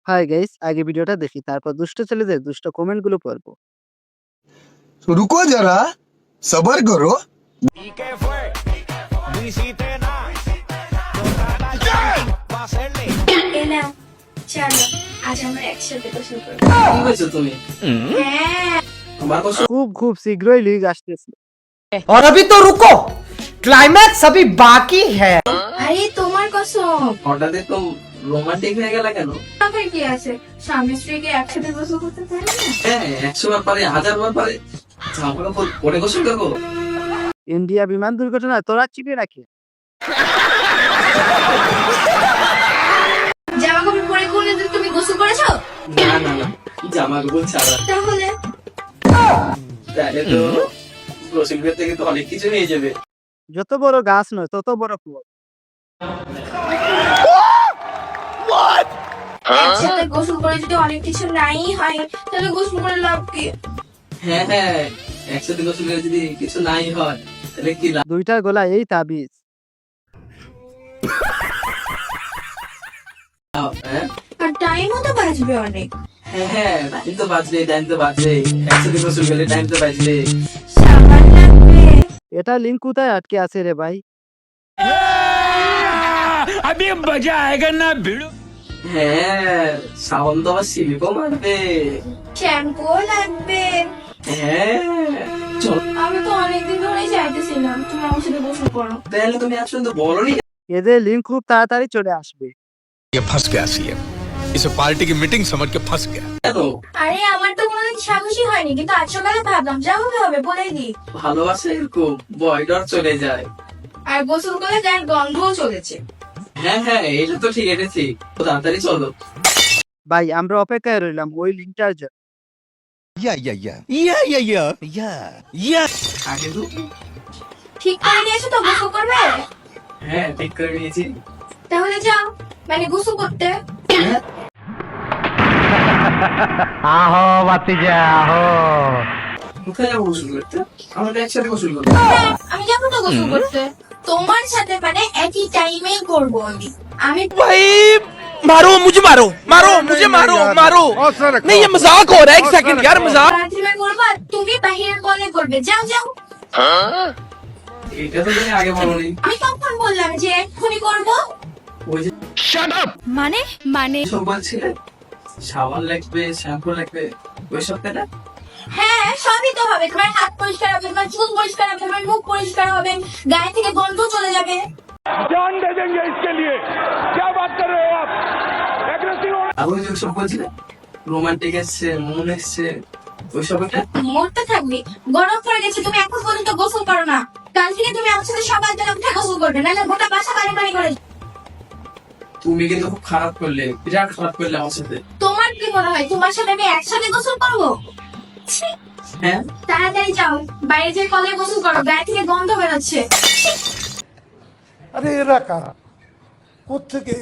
Hi guys, আগে ভিডিওটা দেখি তারপর দুষ্ট ছেলেদের দুষ্ট কমেন্ট গুলো পড়বো। रुको जरा सबर करो। ¿Y qué fue? Visité nada. Va a hacerle. এ নাও, চলো আজ আমরা একসাথে গোসল করবো। কি হয়েছে তুমি? হ্যাঁ, আমার গোসল খুব শীঘ্রই লিগ আসতেছে। और अभी तो रुको, क्लाइमैक्स अभी बाकी है। আরে তোমার কসম। হঠাৎ তো রোমান্টিক হয়ে গেল কেন? আবার কি আছে, স্বামী স্ত্রীকে একসাথে গোসল করতে পারে না? হ্যাঁ 100 বার পারে, 1000 বার পারে। জামা কাপড় পরে গোসল করবো? ইন্ডিয়া বিমান দুর্ঘটনায় তোরা চিপে রাখে। জামা কাপড় পরে কোনদিন তুমি গোসল করেছো? না না না, জামা কাপড় ছাড়া। তাহলে তাহলে তো গোসল করতে গিয়ে তো অনেক কিছু নিয়ে যাবে। যত বড় গাছ নয় তত বড় ফুল। একসাথে গোসল করে যদি অনেক কিছু নাই হয় তাহলে গোসল করে লাভ কি? হ্যাঁ হ্যাঁ, একসাথে গোসল করে যদি কিছু নাই হয় তাহলে কি লাভ? দুইটার গলায় এই তাবিজ। হ্যাঁ আর টাইমও তো বাঁচবে অনেক। হ্যাঁ হ্যাঁ, টাইম তো বাজবে, টাইম তো বাজবে। একসাথে গোসল করলে টাইম তো বাজবে। সাবান লাগবে। এটা লিঙ্ক কোথায় আটকে আছে রে ভাই? अभी मजा आएगा ना भिड़ो. হ্যাঁ, সাবান তো আবার সিলিকও মারবে। শ্যাম্পুও লাগবে। হ্যাঁ চল, আমি তো অনেকদিন ধরেই চাইতেছিলাম তুমি আমার সাথে গোসল করো। তাহলে তুমি আজ পর্যন্ত বলোনি এদের লিঙ্ক খুব তাড়াতাড়ি চলে আসবে। ये फंस गया सीएम, इसे पार्टी की मीटिंग समझ के फंस गया। কেন? আরে আমার তো কোনোদিন সাহসী হয়নি, কিন্তু আজ সকালে ভাবলাম যা হবে হবে বলেই দিই। ভালোবাসা এরকম ভয় ডর চলে যায়। আর গোসল করলে গায়ের গন্ধও চলেছে। হ্যাঁ হ্যাঁ, এটা তো ঠিক, এটা ঠিক। তো তাড়াতাড়ি চলো। ভাই আমরা অপেক্ষায় রইলাম ওই লিঙ্কটার জন্য। আগে তো ঠিক করে নিয়েছো তো গোসল করবে? হ্যাঁ ঠিক করে নিয়েছি। তাহলে যাও, মানে গোসল করতে। কোথায় যাবো গোসল করতে? আমরা একসাথে গোসল করবো। হ্যাঁ, আমি যাবো তো গোসল করতে তোমার সাথে, মানে একই টাইমেই করবো আমি। मारो मुझे, मारो मारो मुझे, मारो मारो। नहीं ये मजाक हो रहा है, एक सेकंड यार मजाक। রাত্রিবেলা করবো আর তুমি বাহিরের কলে করবে। যাও যাও। এটা তো তুমি আগে বলোনি। আমি কখন বললাম যে এক্ষুনি করবো? ওই যে মানে মানে সব বলছিলে সাবান লাগবে, শ্যাম্পু লাগবে, ওই সব তাই না? হ্যাঁ, সবই তো হবে। তোমার হাত পরিষ্কার হবে, তোমার চুল পরিষ্কার হবে, তোমার মুখ পরিষ্কার হবে, গায়ে থেকে গন্ধ চলে যাবে। जान दे देंगे इसके लिए. क्या बात कर रहे हो आप? एग्रेसिव हो. আর ওই যে সব বলছিলে রোমান্টিক এসছে, মন এসছে, ওই সব একটা মরতে থাকবি। গরম পড়ে গেছে, তুমি এখন পর্যন্ত গোসল করো না। কাল থেকে তুমি আমার সাথে সকালবেলা উঠে গোসল করবে, নাহলে গোটা বাসা পানি পানি করে। তুমি কিন্তু খুব খারাপ করলে, বিরাট খারাপ করলে আমার সাথে। তোমার কি মনে হয় তোমার সাথে আমি একসাথে গোসল করবো? ছি, হ্যাঁ তাড়াতাড়ি যাও, বাইরে যে কলে গোসল করো, গায়ে থেকে গন্ধ বেরোচ্ছে। আরে এরা কারা, কোত্থেকে